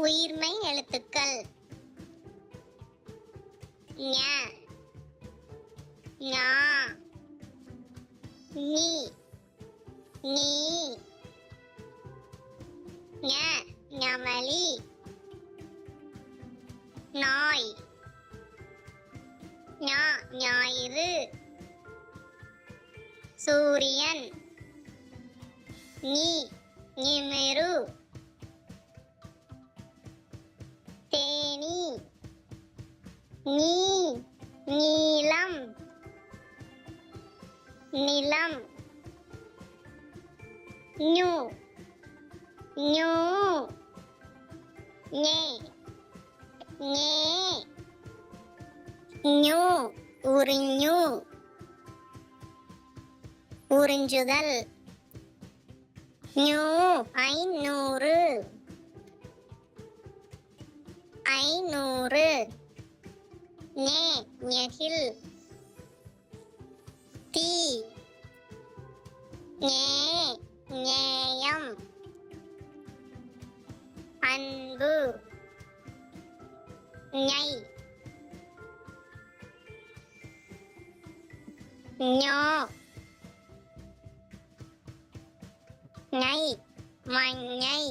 உயிர்மெய் எழுத்துக்கள் ஞ ஞா நீ நீ ஞ ஞமலி நாய் ஞா ஞாயிறு சூரியன் நீ நிமிரு தேனி நீ நீலம் நிலம் ஞு ஞூ ஞே ஞே ஞு உறிஞ்சு உறிஞ்சுதல் ஞூ 500 500 ஞே ஞெகில் தீ ஞே ஞேயம் அன்பு ஞை ஞோ ஞை மஞை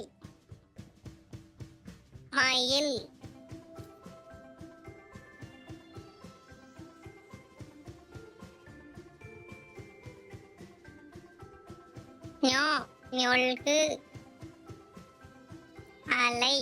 மயில் ஞொ ஞொல்கு அலை